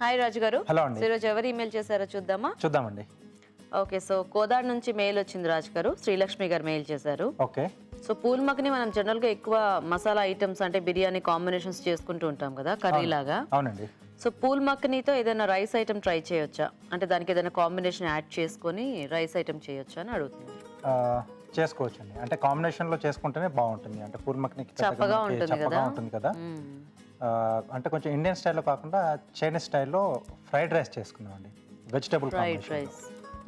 Hi రాజు గారు. Hello అండి. ఈరోజు ఎవరు ఈమెయిల్ చేశారో చూద్దామండి. ఓకే, సో కోదాడ్ నుంచి మెయిల్ వచ్చింది రాజు గారు. శ్రీలక్ష్మి గారు మెయిల్ చేశారు. ఓకే. సో పూల్ మక్ని మనం జనరల్ గా ఎక్కువ మసాలా ఐటమ్స్ అంటే బిర్యానీ కాంబినేషన్స్ చేసుకుంటూ ఉంటాం కదా, కర్రీ లాగా. అవునండి. సో పూల్ మక్నీతో ఏదైనా రైస్ ఐటమ్ ట్రై చేయొచ్చా, అంటే దానికి ఏదైనా కాంబినేషన్ యాడ్ చేసుకొని రైస్ ఐటమ్ చేయొచ్చా అని అడుగుతున్నారు. చేసుకోవచ్చండి. అంటే కాంబినేషన్ లో చేసుకుంటేనే బాగుంటుంది. అంటే పూల్ మక్నికి చప్పగా ఉంటుంది కదా. అంటే కొంచెం ఇండియన్ స్టైల్లో కాకుండా చైనీస్ స్టైల్లో ఫ్రైడ్ రైస్ చేసుకుందామండి. Vegetable fried rice.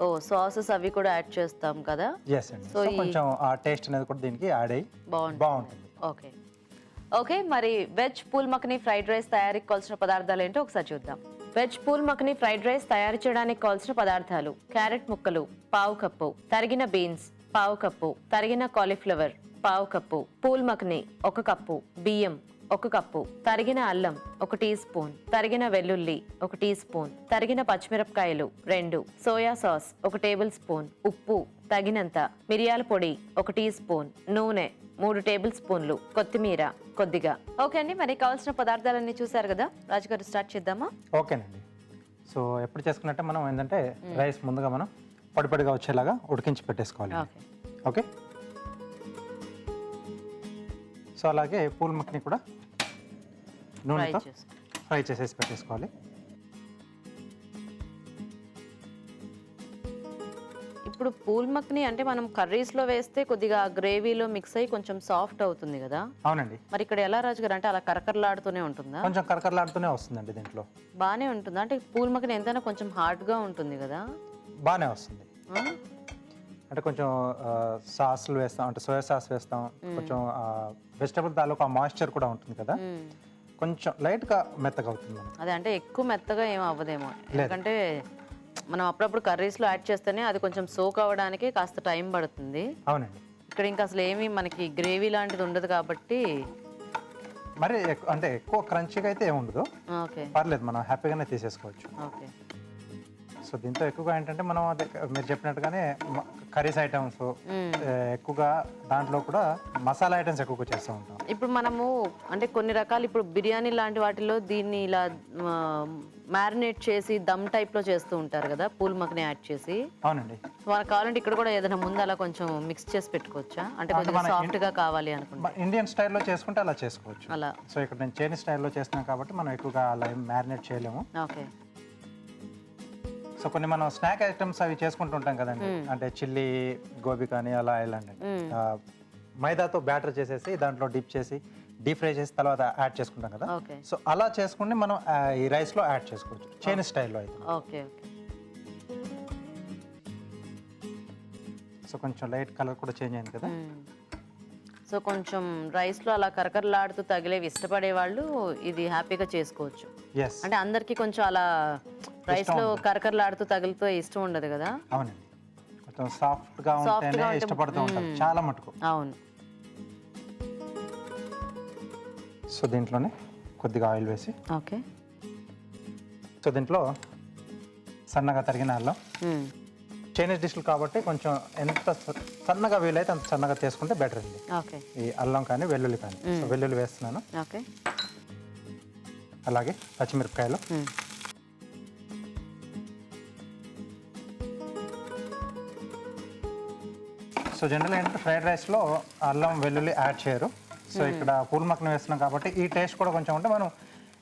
Oh sauces అవి కూడా యాడ్ చేస్తాం కదా. ఎస్ అండి. సో కొంచెం ఆ టేస్ట్ అనేది కూడా దీనికి యాడ్ అయ్యి బాగుంటుంది. ఓకే ఓకే, మరి veg phool makhni fried rice తయారీకి కావాల్సిన పదార్థాలు ఏంటో ఒకసారి చూద్దాం. Veg phool makhni fried rice తయారు చేయడానికి కావాల్సిన పదార్థాలు: క్యారెట్ ముక్కలు పావు కప్పు, తరిగిన బీన్స్ పావు కప్పు, తరిగిన కాలీఫ్లవర్ పావు కప్పు, పూల్ మక్ని 1 కప్పు, బియ్యం 1 కప్పు, తరిగిన అల్లం 1 టీ స్పూన్, తరిగిన వెల్లుల్లి 1 టీ స్పూన్, తరిగిన పచ్చిమిరపకాయలు 2, సోయా సాస్ 1 టేబుల్ స్పూన్, ఉప్పు తగినంత, మిరియాల పొడి 1 టీ స్పూన్, నూనె 3 టేబుల్ స్పూన్లు, కొత్తిమీర కొద్దిగా. ఓకే అండి, మరి కావాల్సిన పదార్థాలన్నీ చూసారు కదా. రాజుగారు స్టార్ట్ చేద్దామా? ఓకేనండి. సో ఎప్పుడు చేసుకున్నట్టే మనం ఏంటంటే రైస్ ముందుగా మనం పొడిపొడిగా వచ్చేలాగా ఉడికించి పెట్టేసుకోవాలి. ఓకే. సో అలాగే పూల్ మక్ని కూడా నూనెతో ఫ్రై చేసేసి పెట్టేసుకోవాలి. ఇప్పుడు పూల్ మక్ని అంటే మనం కర్రీస్ లో వేస్తే కొద్దిగా గ్రేవీలో మిక్స్ అయ్యి కొంచెం సాఫ్ట్ అవుతుంది కదా. అవునండి. మరి ఇక్కడ ఎలా రాజు గారు, అంటే అలా కరకరలాడుతూనే ఉంటుందా? కొంచెం కరకరలాడుతూనే వస్తుందండి. దీంట్లో బానే ఉంటుందా? అంటే పూల్ మక్ని ఎంతైనా కొంచెం హార్డ్ గా ఉంటుంది కదా. బాగానే వస్తుంది. అంటే కొంచెం సాస్లు వేస్తాం, అంటే సోయా సాస్ వేస్తాం, కొంచెం వెజిటబుల్ తాలూకు ఆ మాయిశ్చర్ కూడా ఉంటుంది కదా, కొంచెం లైట్ గా మెత్తగా అవుతుంది. అదే, అంటే ఎక్కువ మెత్తగా ఏం అవ్వదేమో, ఎందుకంటే మనం అప్పుడప్పుడు కర్రీస్ లో యాడ్ చేస్తేనే అది కొంచెం సోక్ అవ్వడానికి కాస్త టైం పడుతుంది. అవునండి. ఇక్కడ ఇంకా అసలు ఏమి మనకి గ్రేవీ లాంటిది ఉండదు కాబట్టి మరి అంటే ఎక్కువ క్రంచీగా అయితే ఏముండదు. ఓకే, పర్లేదు, మనం హ్యాపీగానే తీసేసుకోవచ్చు. ఓకే. సో దీంతో ఎక్కువగా ఏంటంటే మనం అదే మీరు చెప్పినట్టుగానే కర్రీస్ ఐటమ్స్ ఎక్కువగా, దాంట్లో కూడా మసాలా ఐటమ్స్ ఎక్కువగా చేస్తూ ఉంటాం. ఇప్పుడు మనము అంటే కొన్ని రకాలు ఇప్పుడు బిర్యానీ లాంటి వాటిలో దీన్ని ఇలా మ్యారినేట్ చేసి దమ్ టైప్ లో చేస్తూ ఉంటారు కదా, పూల్ మక్ని యాడ్ చేసి. అవునండి. మనకు కావాలంటే ఇక్కడ కూడా ఏదైనా ముందు అలా కొంచెం మిక్స్ చేసి పెట్టుకోవచ్చా, అంటే కొంచెం సాఫ్ట్ గా కావాలి అనుకుంటా. ఇండియన్ స్టైల్లో చేసుకుంటే అలా చేసుకోవచ్చు. అలా. సో ఇక్కడ నేను చైనీస్ స్టైల్లో చేస్తున్నాను కాబట్టి మనం ఎక్కువగా అలా మ్యారినేట్ చేయలేము. ఓకే. సో కొన్ని మనం స్నాక్ ఐటమ్స్ అవి చేసుకుంటూ ఉంటాం కదండి, అంటే చిల్లీ గోబీ కానీ అలా ఇలాంటి మైదాతో బ్యాటర్ చేసేసి దాంట్లో డిప్ చేసి డీప్ ఫ్రై చేసి తర్వాత యాడ్ చేసుకుంటాం కదా. సో అలా చేసుకుని మనం ఈ రైస్ లో యాడ్ చేసుకోవచ్చు చైనీస్ స్టైల్లో అయితే. Okay okay. సో కొంచెం లైట్ కలర్ కూడా చేంజ్ అయింది కదా. సో కొంచెం రైస్ లో అలా కరకరలాడుతూ తగిలేవి ఇష్టపడే వాళ్ళు ఇది హ్యాపీగా చేసుకోవచ్చు. అంటే అందరికి కొంచెం అలా రైస్ లో కరకరలాడుతూ తగులుతూ ఇష్టం ఉండదు కదా. అవునండి. కొంచెం సాఫ్ట్ గా ఉంటేనే ఇష్టపడుతూ ఉంటారు చాలా మటుకు. అవును. సో దీంట్లోనే కొద్దిగా ఆయిల్ వేసి, ఓకే. సో దీంట్లో సన్నగా తరిగిన అల్లం, చైనీస్ డిష్లు కాబట్టి కొంచెం ఎంత సన్నగా వీలైతే అంత సన్నగా చేసుకుంటే బెటర్ అండి. ఓకే. ఈ అల్లం కానీ వెల్లుల్లి కానీ. సో వెల్లుల్లి వేస్తున్నాను. ఓకే. అలాగే పచ్చిమిరపకాయలు, సో జనరల్ ఏంటంటే ఫ్రైడ్ రైస్లో అల్లం వెల్లుల్లి యాడ్ చేయరు. సో ఇక్కడ పూల్ మక్ని వేస్తున్నాం కాబట్టి ఈ టేస్ట్ కూడా కొంచెం ఉంటే మనం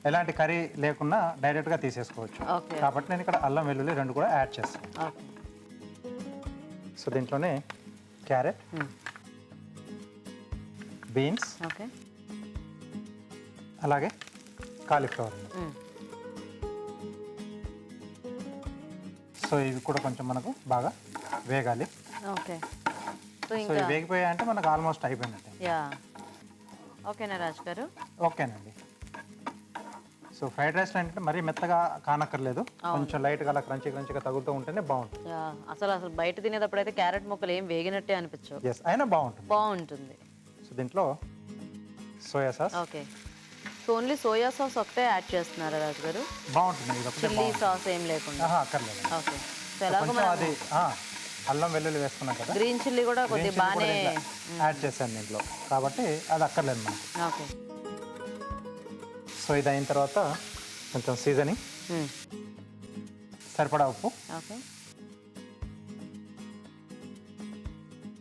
ఎలాంటి కర్రీ లేకుండా డైరెక్ట్గా తీసేసుకోవచ్చు. కాబట్టి నేను ఇక్కడ అల్లం వెల్లుల్లి 2 కూడా యాడ్ చేస్తాను. సో దీంట్లోనే క్యారెట్, బీన్స్, అలాగే కాలీఫ్లవర్. సో ఇవి కూడా కొంచెం మనకు బాగా వేగాలి. సో ఇవి వేగిపోయాయంటే మనకు ఆల్మోస్ట్ అయిపోయినట్టే. ఓకేనా రాజు గారు? ఓకేనండి. సో ఫ్రైడ్ రైస్ అంటే మరీ మెత్తగా కానక్కర్లేదు, కొంచెం లైట్గా అలా క్రంచీగా తగులుతూ ఉంటేనే బాగుంటుంది. అసలు బయట తినేటప్పుడు అయితే క్యారెట్ ముక్కలు ఏం వేగినట్టే అనిపించవు. అయినా బాగుంటుంది. సో దీంట్లో soya sauce. Okay. So only soya sauce ఒకటే యాడ్ చేస్తున్నారా రాజు గారు? బాగుంటుంది. చిల్లీ సాస్ ఏం లేకుండా? అక్కర్లేదు. ఓకే. సో ఎలాగో మనం అది అల్లం వెల్లుల్లి వేసుకున్నాం కదా, గ్రీన్ చిల్లీ కూడా కొద్దిగా బాగానే యాడ్ చేశాను దీంట్లో కాబట్టి అది అక్కర్లేదు మనకి. ఓకే. సో ఇది అయిన తర్వాత కొంచెం సీజనింగ్ సరిపడా ఉప్పు, ఓకే.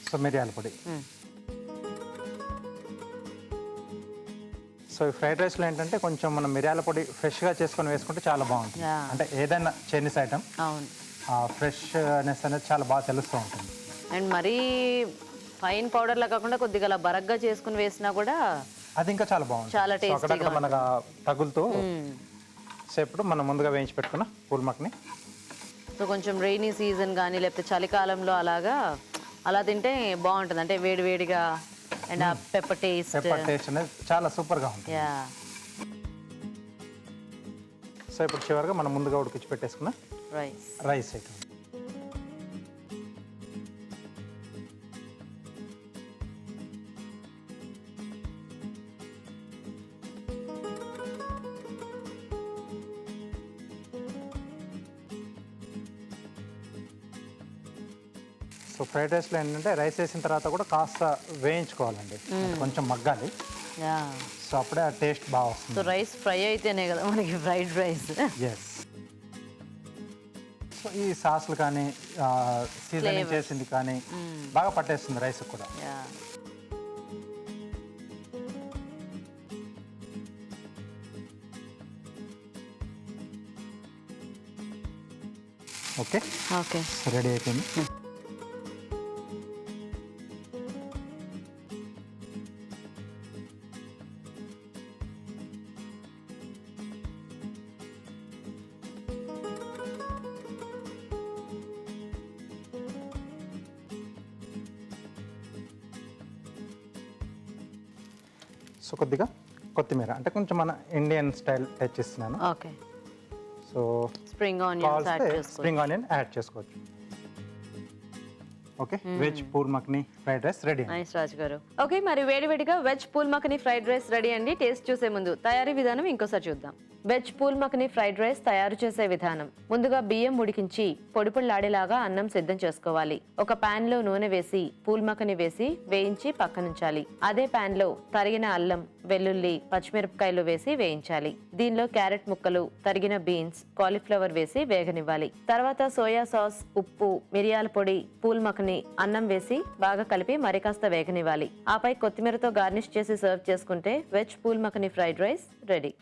సో మిరియాల పొడి. సో ఈ ఫ్రైడ్ రైస్లో ఏంటంటే కొంచెం మనం మిరియాల పొడి ఫ్రెష్గా చేసుకొని వేసుకుంటే చాలా బాగుంటుంది. అంటే ఏదైనా చైనీస్ ఐటమ్ అవును, ఫ్రెష్నెస్ అనేది చాలా బాగా తెలుస్తూ ఉంటుంది. అండ్ మరీ ఫైన్ పౌడర్లా కాకుండా కొద్దిగా అలా బరగ్గా చేసుకుని వేసినా కూడా అది ఇంకా చాలా బాగుంటుంది. చాలా సో అక్కడక్కడ మనకు తగులుతూ. సో ఇప్పుడు మనం ముందుగా వేయించి పెట్టుకున్న పూల్ మక్ని. సో కొంచెం రెయినీ సీజన్ కానీ లేకపోతే చలికాలంలో అలా తింటే బాగుంటుంది. అంటే వేడివేడిగా అండ్ ఆ పెప్పర్ టేస్ట్ అనేది చాలా సూపర్గా ఉంటుంది. సో ఇప్పుడు చివరిగా మనం ముందుగా ఉడికించి పెట్టేసుకున్న రైస్ ఐటమ్. సో ఫ్రైడ్ రైస్లో ఏంటంటే రైస్ వేసిన తర్వాత కూడా కాస్త వేయించుకోవాలండి, కొంచెం మగ్గాలి. సో అప్పుడే ఆ టేస్ట్ బాగా వస్తుంది. సో రైస్ ఫ్రై అయితేనే కదా మనకి ఫ్రైడ్ రైస్. ఎస్. సో ఈ సాస్లు కానీ సీజనింగ్ చేసింది కానీ బాగా పట్టేస్తుంది రైస్ కూడా. ఓకే ఓకే, రెడీ అయిపోయింది. సో కొద్దిగా కొత్తిమీర, అంటే కొంచెం మన ఇండియన్ స్టైల్ టచ్ ఇస్తున్నాను. Okay. So spring onion add చేసుకోవచ్చు. Okay, veg phool makhni fried rice ready. Nice Raju garu. Okay, మరి వేడివేడిగా veg phool makhni fried rice ready అండి. టేస్ట్ చూసే ముందు తయారీ విధానం ఇంకోసారి చూద్దాం. Veg phool makhni fried rice తయారు చేసే విధానం: ముందుగా బియ్యం ఉడికించి పొడిలాడేలాగా అన్నం సిద్ధం చేసుకోవాలి. ఒక పాన్ లో నూనె వేసి పూల్ మక్ని వేసి వేయించి పక్కనుంచాలి. అదే పాన్ లో తరిగిన అల్లం, వెల్లుల్లి, పచ్చిమిరపకాయలు వేసి వేయించాలి. దీనిలో క్యారెట్ ముక్కలు, తరిగిన బీన్స్, కాలీఫ్లవర్ వేసి వేగనివ్వాలి. తర్వాత సోయా సాస్, ఉప్పు, మిరియాల పొడి, పూల్ మక్ని, అన్నం వేసి బాగా కలిపి మరి కాస్త వేగనివ్వాలి. ఆపై కొత్తిమీరతో గార్నిష్ చేసి సర్వ్ చేసుకుంటే veg phool makhni fried rice ready.